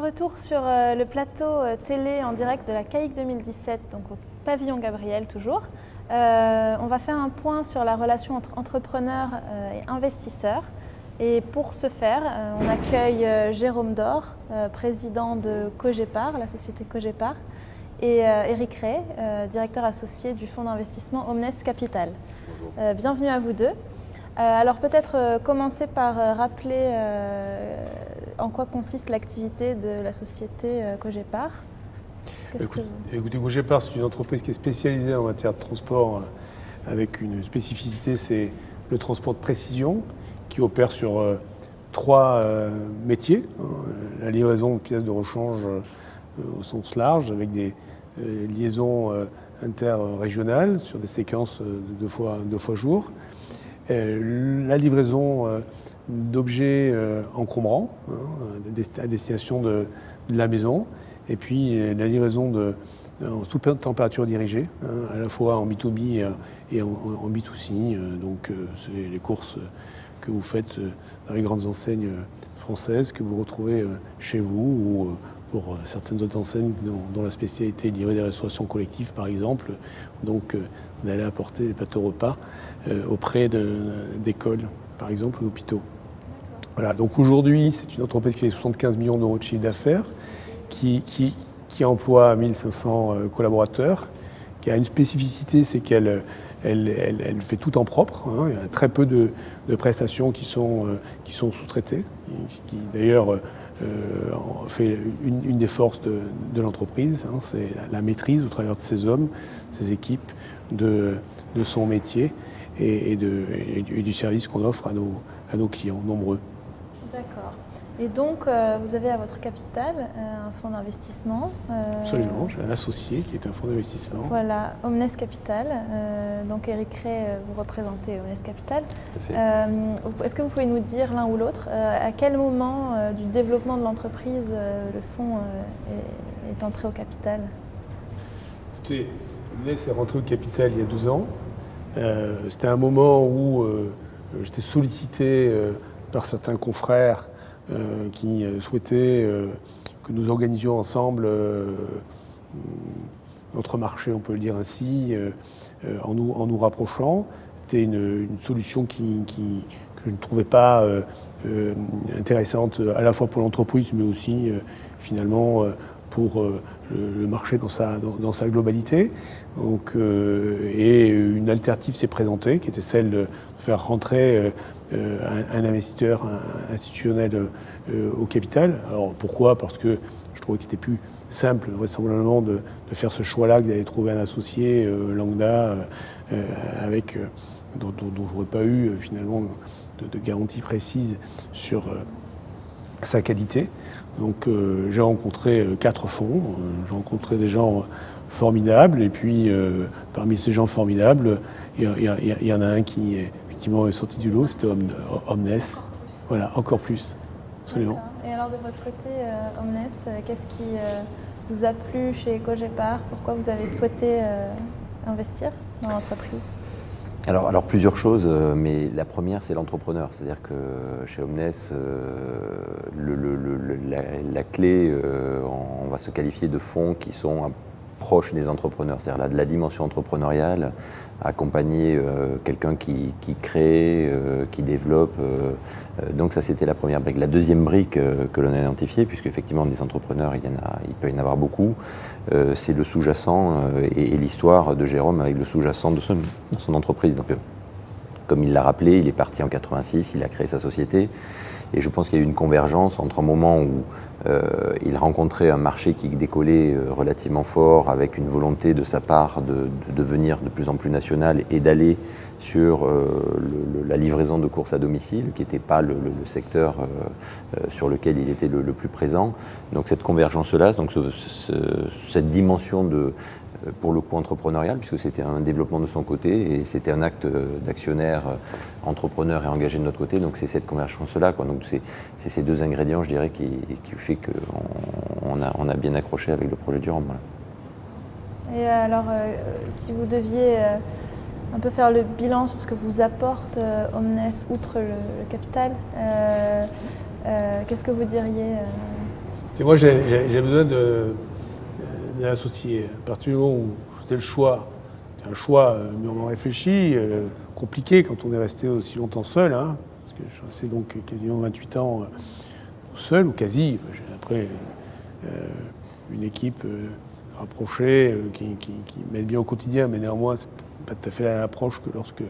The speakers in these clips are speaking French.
retour sur le plateau télé en direct de la CAIC 2017, donc au pavillon Gabriel toujours. On va faire un point sur la relation entre entrepreneurs et investisseurs. Et pour ce faire, on accueille Jérôme Dor, président de Cogépar, la société Cogépar, et Eric Rey, directeur associé du fonds d'investissement Omnes Capital. Bonjour. Bienvenue à vous deux. Alors peut-être commencer par rappeler en quoi consiste l'activité de la société Cogépar. Écoutez, Cogépar, c'est une entreprise qui est spécialisée en matière de transport avec une spécificité, c'est le transport de précision qui opère sur trois métiers. La livraison de pièces de rechange au sens large avec des liaisons interrégionales sur des séquences de deux fois jour. La livraison d'objets encombrants à destination de la maison, et puis la livraison sous température dirigée, à la fois en B2B et en B2C. Donc c'est les courses que vous faites dans les grandes enseignes françaises, que vous retrouvez chez vous, ou pour certaines autres enseignes dont la spécialité est de livrer des restaurations collectives, par exemple. Donc d'aller apporter des plateaux repas auprès d'écoles, par exemple, ou d'hôpitaux. Voilà, donc aujourd'hui, c'est une entreprise qui fait 75 millions d'euros de chiffre d'affaires, qui emploie 1500 collaborateurs, qui a une spécificité, c'est qu'elle fait tout en propre. Il y a très peu de prestations qui sont sous-traitées, qui d'ailleurs fait une des forces de l'entreprise, c'est la maîtrise au travers de ses hommes, ses équipes, de son métier et du service qu'on offre à nos clients nombreux. D'accord. Et donc, vous avez à votre capital un fonds d'investissement. Absolument, j'ai un associé qui est un fonds d'investissement. Voilà, Omnes Capital. Donc Eric Rey, vous représentez Omnes Capital. Tout à fait. Est-ce que vous pouvez nous dire l'un ou l'autre à quel moment du développement de l'entreprise le fonds est entré au capital? Écoutez, Omnes est rentré au capital il y a 12 ans. C'était un moment où j'étais sollicité par certains confrères qui souhaitaient que nous organisions ensemble notre marché, on peut le dire ainsi, en nous rapprochant. C'était une solution que je ne trouvais pas intéressante à la fois pour l'entreprise, mais aussi finalement pour le marché dans sa globalité. Donc, et une alternative s'est présentée, qui était celle de faire rentrer un investisseur institutionnel au capital. Alors pourquoi? Parce que je trouvais que c'était plus simple, vraisemblablement, de faire ce choix-là que d'aller trouver un associé lambda dont je n'aurais pas eu finalement de garantie précise sur sa qualité. Donc j'ai rencontré 4 fonds, j'ai rencontré des gens formidables, et puis parmi ces gens formidables, il y en a un qui effectivement est sorti du lot, c'était Omnes. Voilà, encore plus, absolument. Et alors de votre côté, Omnes, qu'est-ce qui vous a plu chez Cogépar? Pourquoi vous avez souhaité investir dans l'entreprise? Alors plusieurs choses, mais la première c'est l'entrepreneur, c'est-à-dire que chez Omnes, la clé, on va se qualifier de fonds qui sont proches des entrepreneurs, c'est-à-dire la dimension entrepreneuriale, accompagner quelqu'un qui crée, qui développe. Donc ça c'était la première brique. La deuxième brique que l'on a identifiée, puisque effectivement des entrepreneurs il peut y en avoir beaucoup, c'est le sous-jacent et l'histoire de Jérôme avec le sous-jacent de son entreprise. Donc comme il l'a rappelé, il est parti en 86, il a créé sa société, et je pense qu'il y a eu une convergence entre un moment où il rencontrait un marché qui décollait relativement fort, avec une volonté de sa part de devenir de plus en plus national et d'aller sur la livraison de courses à domicile, qui n'était pas le secteur sur lequel il était le plus présent. Donc cette convergence-là, donc cette dimension pour le coup entrepreneurial, puisque c'était un développement de son côté et c'était un acte d'actionnaire, entrepreneur et engagé de notre côté. Donc c'est cette convergence-là, quoi. Donc c'est ces deux ingrédients, je dirais, qui fait qu'on a bien accroché avec le projet du Jérôme. Voilà. Et alors, si vous deviez un peu faire le bilan sur ce que vous apporte Omnes outre le capital, qu'est-ce que vous diriez Moi, j'ai besoin d'un associé. À partir du moment où je faisais le choix, c'est un choix mûrement réfléchi, compliqué quand on est resté aussi longtemps seul, hein, parce que je suis resté donc quasiment 28 ans seul, ou quasi. Après, une équipe rapprochée qui m'aide bien au quotidien, mais néanmoins, c'est pas tout à fait la même approche que lorsque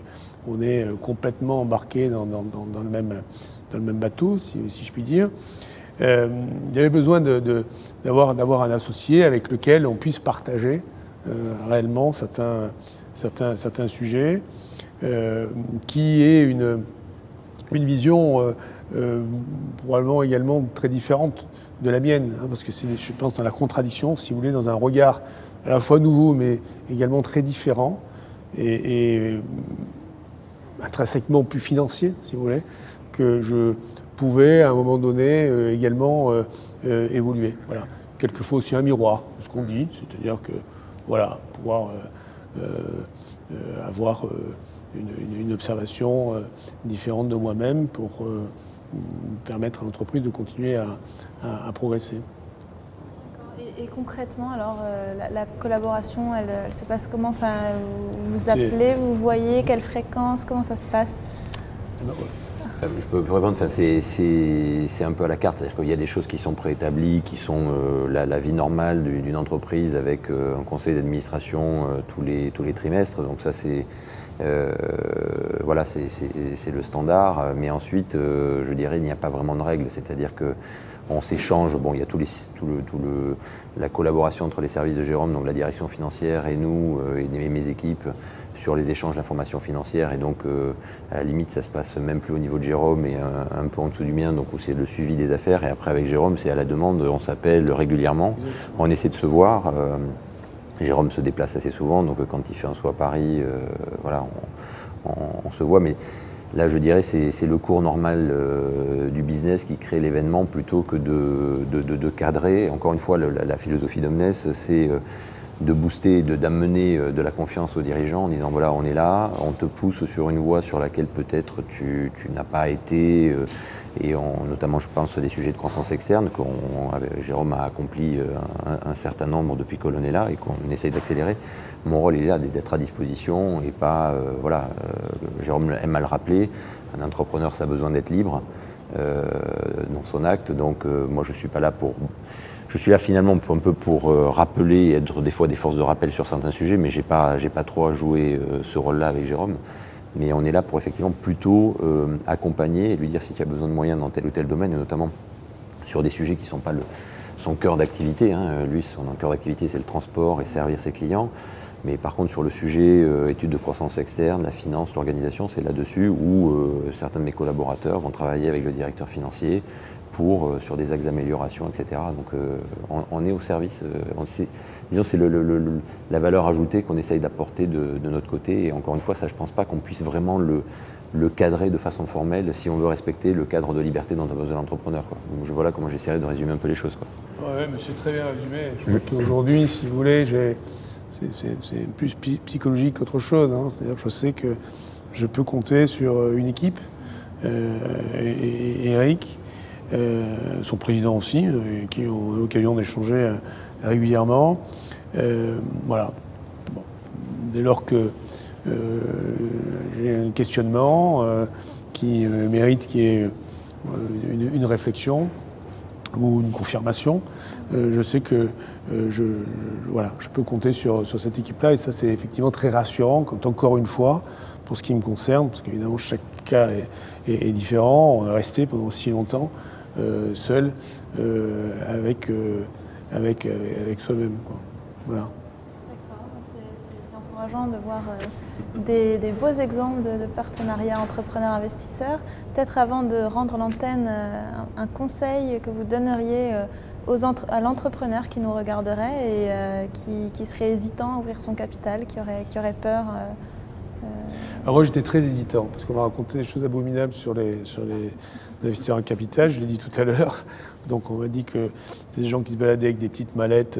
on est complètement embarqué dans le même bateau, si je puis dire. J'avais besoin d'avoir un associé avec lequel on puisse partager réellement certains sujets, qui ait une vision probablement également très différente de la mienne, hein, parce que c'est, je pense, dans la contradiction, si vous voulez, dans un regard à la fois nouveau, mais également très différent, et intrinsèquement plus financier, si vous voulez, que je pouvait à un moment donné également évoluer. Voilà. Quelquefois aussi un miroir, ce qu'on dit, c'est-à-dire que voilà, pouvoir avoir une observation différente de moi-même pour permettre à l'entreprise de continuer à progresser. Et concrètement, alors, la collaboration, elle se passe comment? Enfin, vous vous appelez, vous voyez, quelle fréquence, comment ça se passe? Je peux répondre, enfin, c'est un peu à la carte, c'est-à-dire qu'il y a des choses qui sont préétablies, qui sont la vie normale d'une entreprise avec un conseil d'administration tous les trimestres, donc ça c'est voilà, c'est le standard, mais ensuite je dirais il n'y a pas vraiment de règles, c'est-à-dire que on s'échange, bon, il y a la collaboration entre les services de Jérôme, donc la direction financière et nous, et mes équipes, sur les échanges d'informations financières, et donc à la limite ça se passe même plus au niveau de Jérôme et un peu en dessous du mien, donc où c'est le suivi des affaires, et après avec Jérôme c'est à la demande, on s'appelle régulièrement, on essaie de se voir. Jérôme se déplace assez souvent, donc quand il fait un saut à Paris, voilà, on se voit, mais là je dirais c'est le cours normal du business qui crée l'événement plutôt que de cadrer. Encore une fois, la philosophie d'Omnes, c'est de booster, d'amener de la confiance aux dirigeants en disant voilà, on est là, on te pousse sur une voie sur laquelle peut-être tu n'as pas été, et notamment je pense des sujets de croissance externe Jérôme a accompli un certain nombre depuis qu'on est là et qu'on essaye d'accélérer. Mon rôle est là d'être à disposition et pas, voilà, Jérôme aime à le rappeler, un entrepreneur ça a besoin d'être libre dans son acte, donc moi je suis pas là pour... Je suis là finalement un peu pour rappeler et être des fois des forces de rappel sur certains sujets, mais j'ai pas trop à jouer ce rôle-là avec Jérôme. Mais on est là pour effectivement plutôt accompagner et lui dire si tu as besoin de moyens dans tel ou tel domaine, et notamment sur des sujets qui ne sont pas son cœur d'activité. Hein. Lui, son cœur d'activité, c'est le transport et servir ses clients. Mais par contre, sur le sujet études de croissance externe, la finance, l'organisation, c'est là-dessus où certains de mes collaborateurs vont travailler avec le directeur financier sur des axes d'amélioration, etc. Donc on est au service, disons c'est la valeur ajoutée qu'on essaye d'apporter de notre côté, et encore une fois ça je pense pas qu'on puisse vraiment le cadrer de façon formelle si on veut respecter le cadre de liberté dont a besoin l'entrepreneur. Donc voilà comment j'essaierai de résumer un peu les choses. Oui, mais c'est très bien résumé. Je crois qu'aujourd'hui, si vous voulez, c'est plus psychologique qu'autre chose, hein. C'est-à-dire que je sais que je peux compter sur une équipe, et Eric, son président aussi, qui ont l'occasion d'échanger régulièrement. Voilà. Bon. Dès lors que j'ai un questionnement qui mérite qu'il y ait une réflexion ou une confirmation, je sais que je peux compter sur cette équipe-là, et ça c'est effectivement très rassurant quand, encore une fois, pour ce qui me concerne, parce qu'évidemment chaque cas est différent, on est resté pendant si longtemps seul avec soi-même, quoi. Voilà. D'accord, c'est encourageant de voir des beaux exemples de partenariats entrepreneurs-investisseurs. Peut-être avant de rendre l'antenne, un conseil que vous donneriez à l'entrepreneur qui nous regarderait et qui serait hésitant à ouvrir son capital, qui aurait peur. Alors moi j'étais très hésitant, parce qu'on m'a raconté des choses abominables sur les investisseurs en capital, je l'ai dit tout à l'heure. Donc on m'a dit que c'est des gens qui se baladaient avec des petites mallettes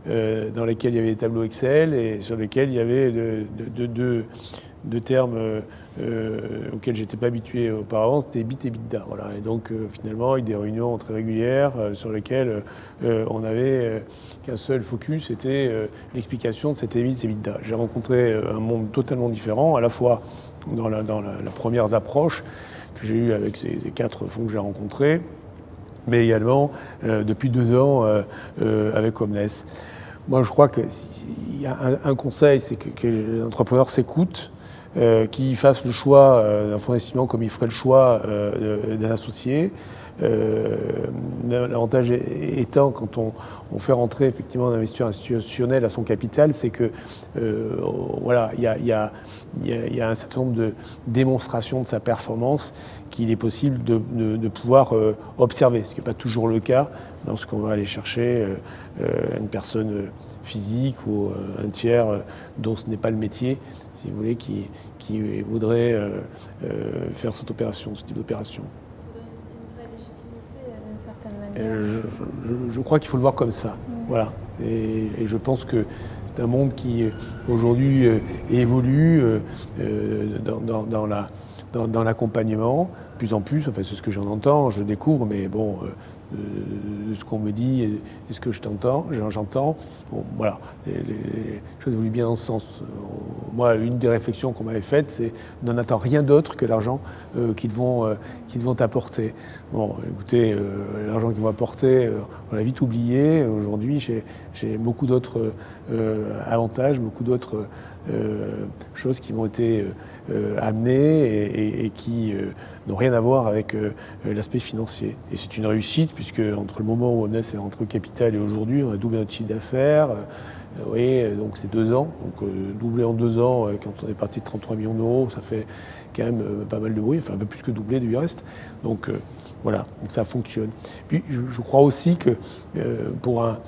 dans lesquelles il y avait des tableaux Excel et sur lesquels il y avait deux termes auxquels j'étais pas habitué auparavant, c'était EBIT et EBITDA. Voilà. Et donc finalement, avec des réunions très régulières sur lesquelles on n'avait qu'un seul focus, c'était l'explication de cet EBIT et EBITDA. J'ai rencontré un monde totalement différent, à la fois dans la première approche que j'ai eue avec ces 4 fonds que j'ai rencontrés, mais également depuis 2 ans avec Omnes. Moi, je crois qu'il y a un conseil, c'est que les entrepreneurs s'écoutent, qu'ils fassent le choix d'un fonds d'investissement comme ils feraient le choix d'un associé. L'avantage étant, quand on fait rentrer effectivement un investisseur institutionnel à son capital, c'est que voilà, il y a un certain nombre de démonstrations de sa performance qu'il est possible de pouvoir observer, ce qui n'est pas toujours le cas lorsqu'on va aller chercher une personne physique ou un tiers dont ce n'est pas le métier, si vous voulez, qui voudrait faire cette opération, ce type d'opération. Je crois qu'il faut le voir comme ça. Voilà. Et je pense que c'est un monde qui aujourd'hui évolue dans l'accompagnement, de plus en plus, enfin c'est ce que j'en entends, je le découvre, mais bon, ce qu'on me dit et ce que j'entends, bon, voilà, les choses évoluent bien dans ce sens. Moi, une des réflexions qu'on m'avait faites, c'est n'en attends rien d'autre que l'argent qu'ils vont t'apporter. Bon, écoutez, l'argent qu'ils vont apporter, on l'a vite oublié. Aujourd'hui, j'ai beaucoup d'autres avantages, beaucoup d'autres choses qui m'ont été amenées et qui n'ont rien à voir avec l'aspect financier. Et c'est une réussite, puisque entre le moment où Omnes est rentré au capital et aujourd'hui, on a doublé notre chiffre d'affaires. Vous voyez, donc c'est 2 ans. Donc doubler en 2 ans, quand on est parti de 33 millions d'euros, ça fait quand même pas mal de bruit, enfin un peu plus que doubler du reste. Donc voilà, donc ça fonctionne. Puis je crois aussi que pour un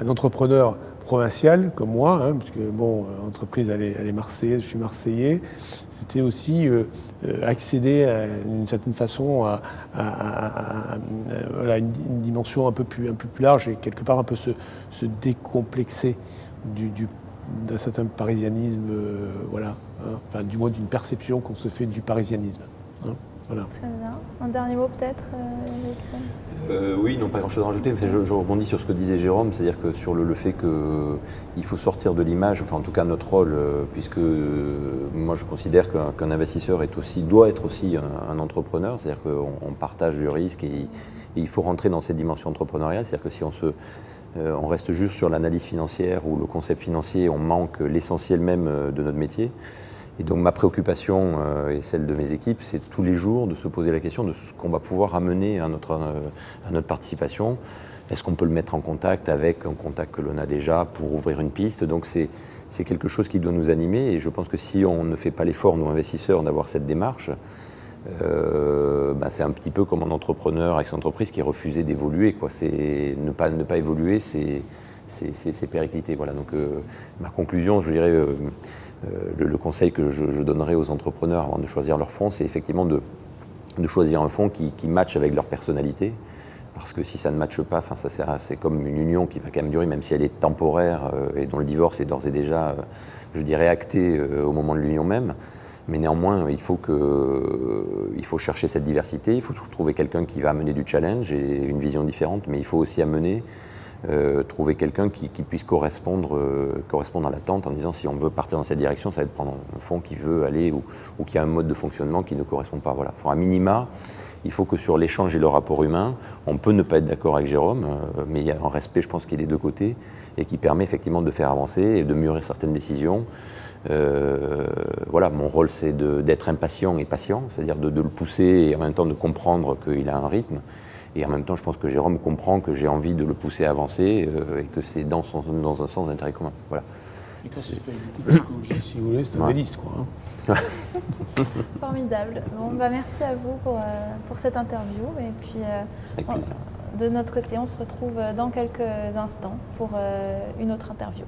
entrepreneur provincial comme moi, hein, parce que bon, entreprise elle est marseillaise, je suis marseillais, c'était aussi accéder d'une certaine façon à voilà, une dimension un peu plus large et quelque part un peu se décomplexer d'un certain parisianisme, voilà, hein, enfin du moins d'une perception qu'on se fait du parisianisme. Hein, voilà. Très bien. Un dernier mot peut-être, oui, non, pas grand-chose à rajouter. Je rebondis sur ce que disait Jérôme, c'est-à-dire que sur le fait qu'il faut sortir de l'image, enfin en tout cas notre rôle, puisque moi je considère qu'un investisseur doit être aussi un entrepreneur, c'est-à-dire qu'on partage du risque et il faut rentrer dans cette dimension entrepreneuriale, c'est-à-dire que si on reste juste sur l'analyse financière ou le concept financier, on manque l'essentiel même de notre métier. Et donc ma préoccupation et celle de mes équipes, c'est tous les jours de se poser la question de ce qu'on va pouvoir amener à notre participation. Est-ce qu'on peut le mettre en contact avec un contact que l'on a déjà pour ouvrir une piste? Donc c'est quelque chose qui doit nous animer et je pense que si on ne fait pas l'effort, nous investisseurs, d'avoir cette démarche, c'est un petit peu comme un entrepreneur avec son entreprise qui refusait d'évoluer, quoi. C'est ne pas évoluer, c'est péricliter. Voilà. Donc ma conclusion, je dirais, le conseil que je donnerais aux entrepreneurs avant de choisir leur fonds, c'est effectivement de choisir un fonds qui matche avec leur personnalité. Parce que si ça ne matche pas, c'est comme une union qui va quand même durer, même si elle est temporaire et dont le divorce est d'ores et déjà, je dirais, acté au moment de l'union même. Mais néanmoins, il faut chercher cette diversité, il faut trouver quelqu'un qui va amener du challenge et une vision différente, mais il faut aussi trouver quelqu'un qui puisse correspondre à l'attente en disant si on veut partir dans cette direction, ça va être prendre un fonds qui veut aller ou qui a un mode de fonctionnement qui ne correspond pas. Voilà. À minima, il faut que sur l'échange et le rapport humain, on peut ne pas être d'accord avec Jérôme, mais il y a un respect, je pense, qui est des deux côtés et qui permet effectivement de faire avancer et de mûrir certaines décisions. Voilà, mon rôle c'est d'être impatient et patient, c'est-à-dire de le pousser et en même temps de comprendre qu'il a un rythme. Et en même temps, je pense que Jérôme comprend que j'ai envie de le pousser à avancer et que c'est dans un sens d'intérêt commun. Voilà. Et quand c'est fait avec beaucoup de psychologie, si vous voulez, c'est un délice, quoi. Hein. Formidable. Bon, merci à vous pour cette interview. Et puis, avec plaisir. De notre côté, on se retrouve dans quelques instants pour une autre interview.